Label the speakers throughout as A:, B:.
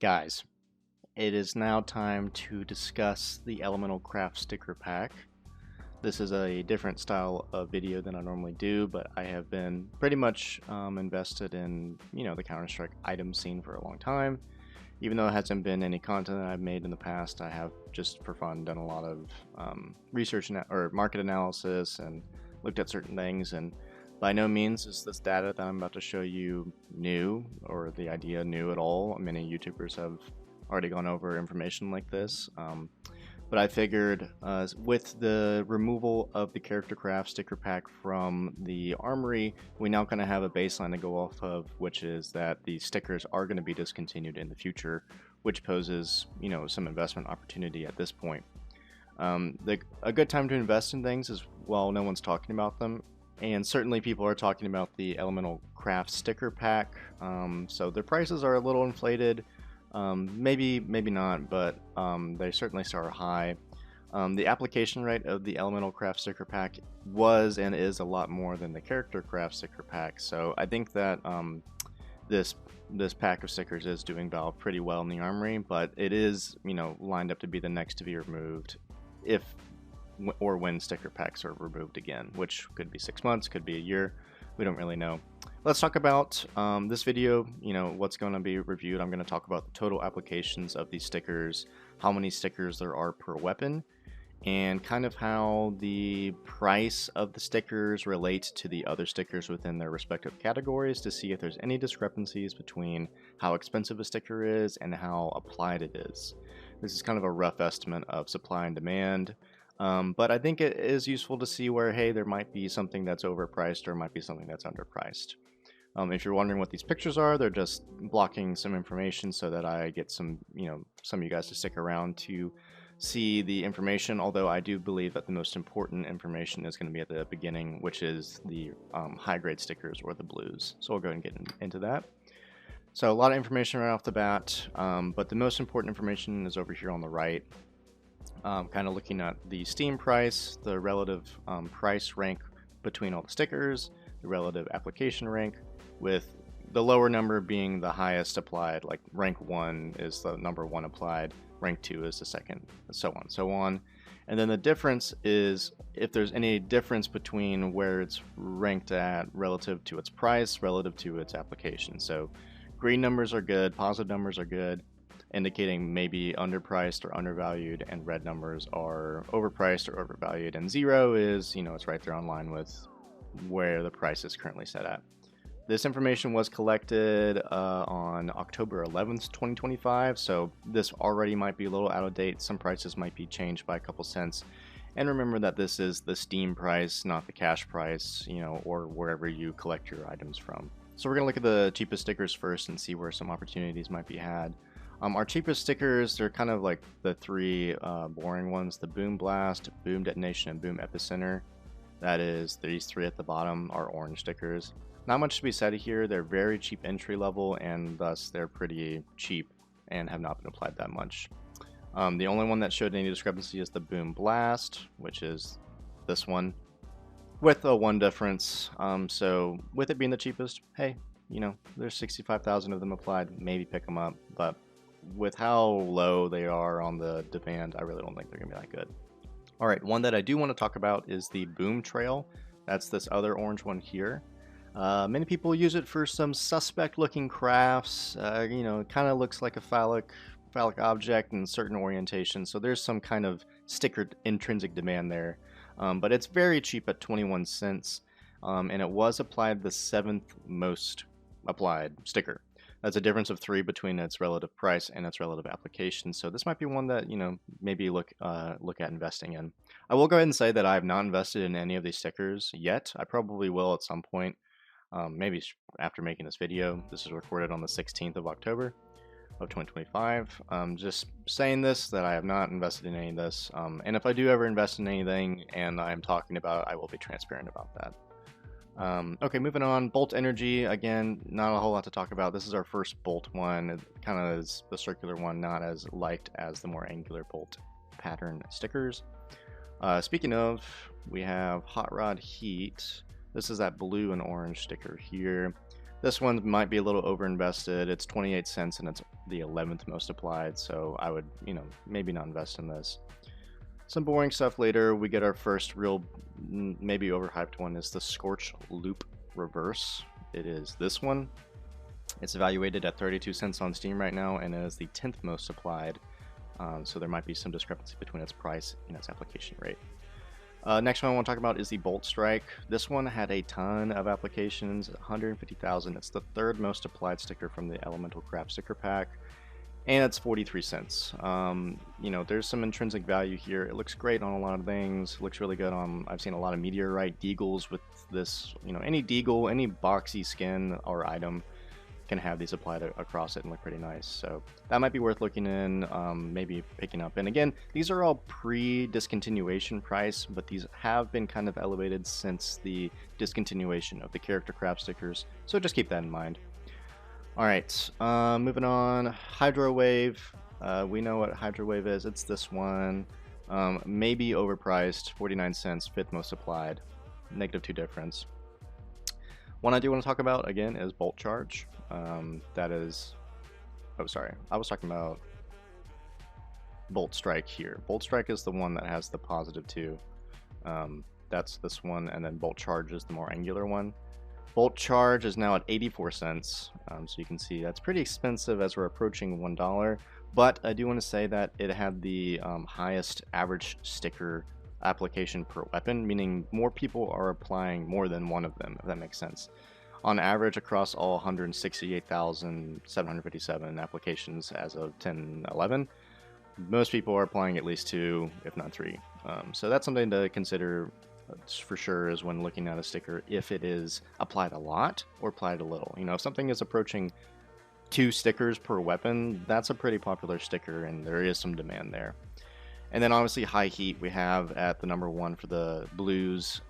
A: Guys, it is now time to discuss the Elemental Craft Sticker Pack. This is a different style of video than I normally do, but I have been pretty much invested in, the Counter-Strike item scene for a long time. Even though it hasn't been any content that I've made in the past, I have just for fun done a lot of research or market analysis and looked at certain things. And by no means is this data that I'm about to show you new, or the idea new at all. Many YouTubers have already gone over information like this. But I figured with the removal of the Character Craft sticker pack from the armory, we now kind of have a baseline to go off of, which is that the stickers are going to be discontinued in the future, which poses, some investment opportunity at this point. A good time to invest in things is while no one's talking about them, and certainly people are talking about the Elemental Craft sticker pack, so their prices are a little inflated. Maybe not, but they certainly start high. The application rate of the Elemental Craft sticker pack was and is a lot more than the Character Craft sticker pack, so I think that this pack of stickers is doing Valve pretty well in the armory, but it is, lined up to be the next to be removed if or when sticker packs are removed again, which could be 6 months, could be a year. We don't really know. Let's talk about this video, what's going to be reviewed. I'm going to talk about the total applications of these stickers, how many stickers there are per weapon, and kind of how the price of the stickers relate to the other stickers within their respective categories, to see if there's any discrepancies between how expensive a sticker is and how applied it is. This is kind of a rough estimate of supply and demand. But I think it is useful to see where, hey, there might be something that's overpriced or might be something that's underpriced. If you're wondering what these pictures are, they're just blocking some information so that I get some of you guys to stick around to see the information, although I do believe that the most important information is going to be at the beginning, which is the high-grade stickers or the blues. So we'll go ahead and get into that. So a lot of information right off the bat, but the most important information is over here on the right. Kind of looking at the Steam price, the relative price rank between all the stickers, the relative application rank, with the lower number being the highest applied, like rank 1 is the number 1 applied, rank 2 is the second, so on and so on. And then the difference is if there's any difference between where it's ranked at relative to its price, relative to its application. So green numbers are good, positive numbers are good, indicating maybe underpriced or undervalued, and red numbers are overpriced or overvalued, and 0 is, it's right there on line with where the price is currently set at. This information was collected on October 11th, 2025, so this already might be a little out of date. Some prices might be changed by a couple cents. And remember that this is the Steam price, not the cash price, or wherever you collect your items from. So we're going to look at the cheapest stickers first and see where some opportunities might be had. Our cheapest stickers, they're kind of like the three boring ones: the Boom Blast, Boom Detonation, and Boom Epicenter. That is, these three at the bottom are orange stickers. Not much to be said here. They're very cheap entry level, and thus they're pretty cheap and have not been applied that much. The only one that showed any discrepancy is the Boom Blast, which is this one, with a 1 difference. So with it being the cheapest, hey, there's 65,000 of them applied. Maybe pick them up, but with how low they are on the demand, I really don't think they're gonna be that good. All right, one that I do want to talk about is the Boom Trail. That's this other orange one here. Many people use it for some suspect looking crafts. It kind of looks like a phallic object in certain orientations, so there's some kind of sticker intrinsic demand there. But it's very cheap at 21 cents, and it was applied the 7th most applied sticker. That's a difference of 3 between its relative price and its relative application. So this might be one that, maybe look at investing in. I will go ahead and say that I have not invested in any of these stickers yet. I probably will at some point, maybe after making this video. This is recorded on the 16th of October of 2025. Just saying this, that I have not invested in any of this. And if I do ever invest in anything and I'm talking about it, I will be transparent about that. Okay, moving on. Bolt Energy, again, not a whole lot to talk about. This is our first bolt one. It kind of is the circular one, not as liked as the more angular bolt pattern stickers. Speaking of, we have Hot Rod Heat. This is that blue and orange sticker here. This one might be a little overinvested. It's 28 cents and it's the 11th most applied, so I would, maybe not invest in this. Some boring stuff later. We get our first real, maybe overhyped one is the Scorch Loop Reverse. It is this one. It's evaluated at 32 cents on Steam right now, and it is the 10th most supplied. So there might be some discrepancy between its price and its application rate. Next one I want to talk about is the Bolt Strike. This one had a ton of applications, 150,000. It's the third most applied sticker from the Elemental Craft sticker pack, and it's 43 cents. There's some intrinsic value here. It looks great on a lot of things. It looks really good on, I've seen a lot of Meteorite Deagles with this, any Deagle, any boxy skin or item can have these applied across it and look pretty nice. So that might be worth looking in, maybe picking up. And again, these are all pre-discontinuation price, but these have been kind of elevated since the discontinuation of the character craft stickers. So just keep that in mind. All right, moving on. Hydro Wave. We know what Hydro Wave is. It's this one. Maybe overpriced, 49 cents, fifth most supplied, -2 difference. One I do want to talk about again is Bolt Charge. That is, oh sorry, I was talking about Bolt Strike here. Bolt Strike is the one that has the +2. That's this one, and then Bolt Charge is the more angular one. Bolt Charge is now at 84 cents, so you can see that's pretty expensive as we're approaching $1. But I do want to say that it had the highest average sticker application per weapon, meaning more people are applying more than one of them, if that makes sense. On average, across all 168,757 applications as of 10/11, most people are applying at least 2, if not 3. So that's something to consider for sure is when looking at a sticker, if it is applied a lot or applied a little. If something is approaching 2 stickers per weapon, that's a pretty popular sticker, and there is some demand there. And then obviously High Heat we have at the number 1 for the blues.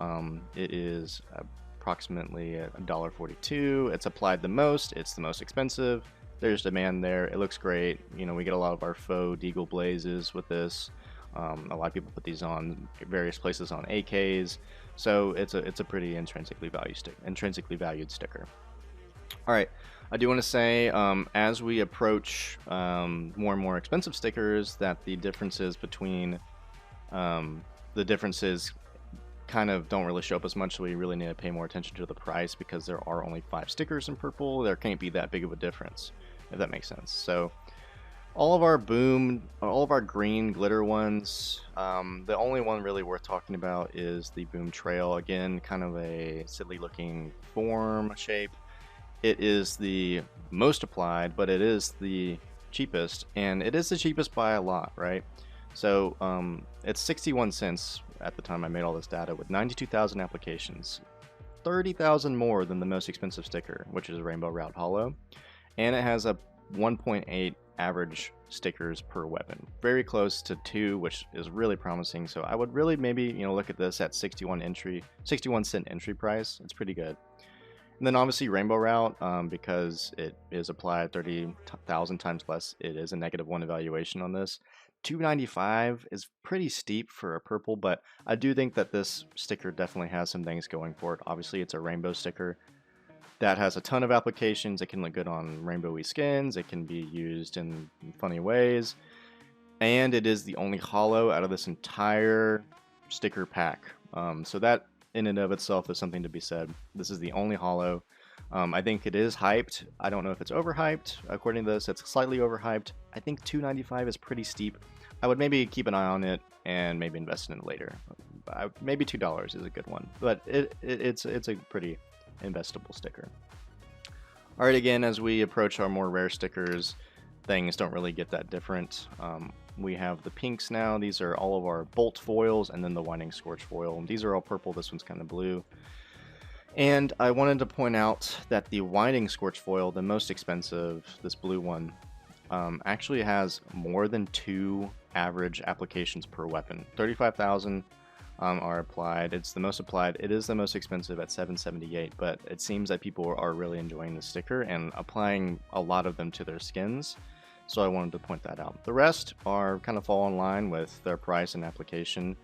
A: It is approximately $1.42. It's applied the most. It's the most expensive. There's demand there. It looks great. We get a lot of our faux Deagle Blazes with this. A lot of people put these on various places on AKs. So it's a pretty intrinsically valued sticker. All right. I do want to say, as we approach more and more expensive stickers, that the differences between kind of don't really show up as much, so we really need to pay more attention to the price because there are only 5 stickers in purple. There can't be that big of a difference, if that makes sense. So all of our green glitter ones, the only one really worth talking about is the Boom Trail. Again, kind of a silly looking form shape. It is the most applied, but it is the cheapest, and it is the cheapest by a lot, right? So it's 61 cents at the time I made all this data with 92,000 applications, 30,000 more than the most expensive sticker, which is Rainbow Route Hollow, and it has a 1.8 average stickers per weapon, very close to 2, which is really promising. So I would really maybe look at this at 61 cent entry price. It's pretty good. And then obviously Rainbow Route, because it is applied 30,000 times less, it is a -1 evaluation on this. $2.95 is pretty steep for a purple, but I do think that this sticker definitely has some things going for it. Obviously, it's a rainbow sticker that has a ton of applications. It can look good on rainbowy skins. It can be used in funny ways. And it is the only hollow out of this entire sticker pack. So that in and of itself is something to be said. This is the only hollow. I think it is hyped. I don't know if it's overhyped. According to this, it's slightly overhyped. I think $2.95 is pretty steep. I would maybe keep an eye on it and maybe invest in it later. Maybe $2 is a good one, but it's a pretty investable sticker. All right, again, as we approach our more rare stickers, things don't really get that different. We have the pinks now. These are all of our Bolt foils, and then the Winding Scorch foil. These are all purple. This one's kind of blue. And I wanted to point out that the Winding Scorch foil, the most expensive, this blue one, actually has more than 2 average applications per weapon. 35,000 are applied. It's the most applied. It is the most expensive at $7.78, but it seems that people are really enjoying the sticker and applying a lot of them to their skins. So I wanted to point that out. The rest are kind of fall in line with their price and application.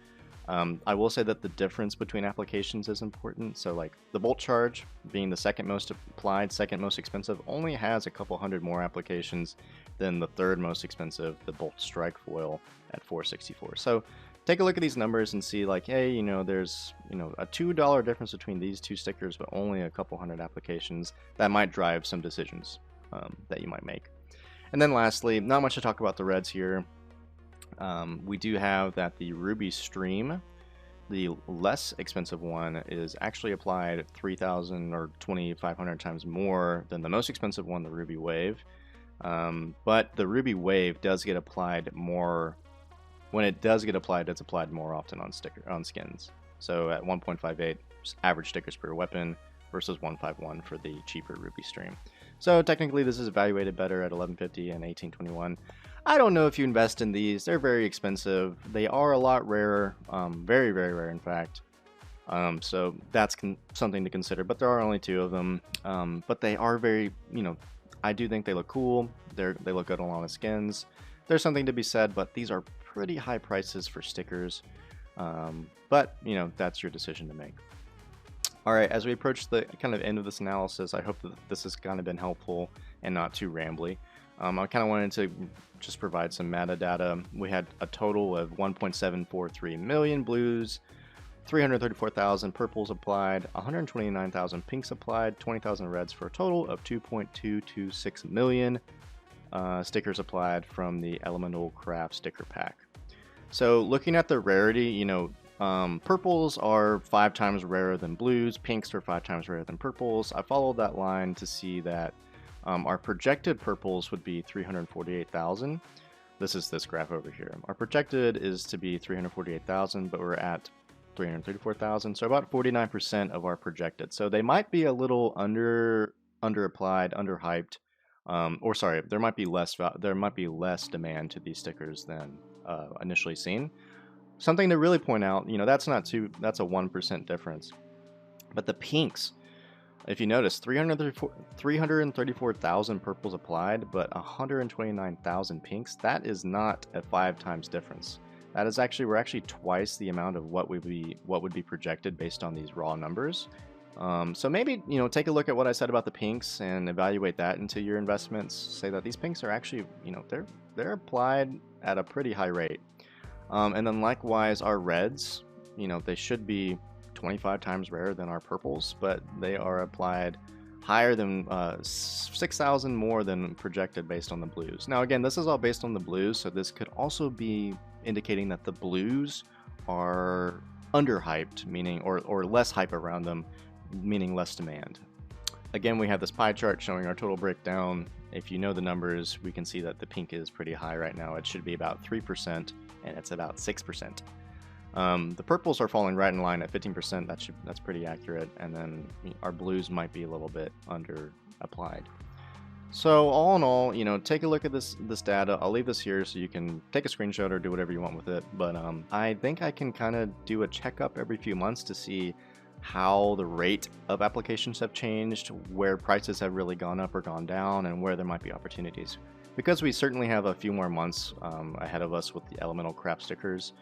A: I will say that the difference between applications is important. So like the bolt charge being the second most applied, second most expensive, only has a couple hundred more applications than the third most expensive, the bolt strike foil at 464. So take a look at these numbers and see like, hey, you know, there's, you know, a $2 difference between these two stickers, but only a couple hundred applications. That might drive some decisions that you might make. And then lastly, not much to talk about the reds here. We do have that the Ruby Stream, the less expensive one, is actually applied 3,000 or 2,500 times more than the most expensive one, the Ruby Wave. But the Ruby Wave does get applied more. When it does get applied, it's applied more often on skins. So at 1.58 average stickers per weapon versus 151 for the cheaper Ruby Stream. So technically this is evaluated better at 1150 and 1821. I don't know if you invest in these. They're very expensive. They are a lot rarer, very, very rare in fact. So that's something to consider, but there are only 2 of them. But they are very, you know, I do think they look cool. They look good on a lot of skins. There's something to be said, but these are pretty high prices for stickers. But, you know, that's your decision to make. Alright, as we approach the kind of end of this analysis, I hope that this has kind of been helpful and not too rambly. I kind of wanted to just provide some metadata. We had a total of 1.743 million blues, 334,000 purples applied, 129,000 pinks applied, 20,000 reds, for a total of 2.226 million stickers applied from the Elemental Craft sticker pack. So looking at the rarity, you know, purples are 5 times rarer than blues, pinks are 5 times rarer than purples. I followed that line to see that our projected purples would be 348,000. This is this graph over here. Our projected is to be 348,000, but we're at 334,000, so about 49% of our projected. So they might be a little underapplied, underhyped, or sorry, there might be less demand to these stickers than initially seen. Something to really point out, you know, that's a 1% difference. But the pinks, if you notice, 334,000 purples applied, but 129,000 pinks. That is not a 5 times difference. That is actually, we're actually twice the amount of what would be projected based on these raw numbers. So maybe, you know, take a look at what I said about the pinks and evaluate that into your investments. Say that these pinks are actually, you know, they're applied at a pretty high rate. And then likewise, our reds, you know, they should be 25 times rarer than our purples, but they are applied higher than 6,000 more than projected based on the blues. Now again, this is all based on the blues, so this could also be indicating that the blues are underhyped, meaning or less hype around them, meaning less demand. Again, we have this pie chart showing our total breakdown. If you know the numbers, we can see that the pink is pretty high right now. It should be about 3%, and it's about 6%. The purples are falling right in line at 15%. That's pretty accurate. And then our blues might be a little bit under applied. So all in all, you know, take a look at this data. I'll leave this here so you can take a screenshot or do whatever you want with it. But I think I can kind of do a checkup every few months to see how the rate of applications have changed, where prices have really gone up or gone down, and where there might be opportunities. Because we certainly have a few more months ahead of us with the Elemental Craft stickers.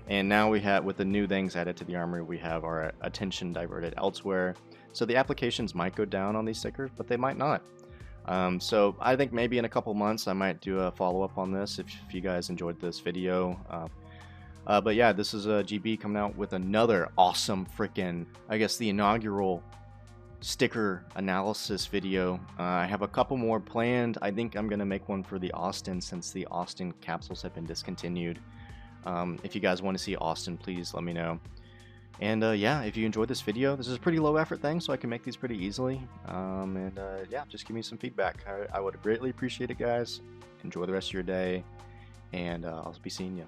A: And now we have, with the new things added to the armory, we have our attention diverted elsewhere. So the applications might go down on these stickers, but they might not. So I think maybe in a couple months I might do a follow-up on this if you guys enjoyed this video. But yeah, this is GB coming out with another awesome freaking, I guess, the inaugural sticker analysis video. I have a couple more planned. I think I'm going to make one for the Austin since the Austin capsules have been discontinued. If you guys want to see Austin, please let me know. And yeah, if you enjoyed this video, this is a pretty low effort thing, so I can make these pretty easily. Yeah, just give me some feedback. I would greatly appreciate it, guys. Enjoy the rest of your day, and I'll be seeing you.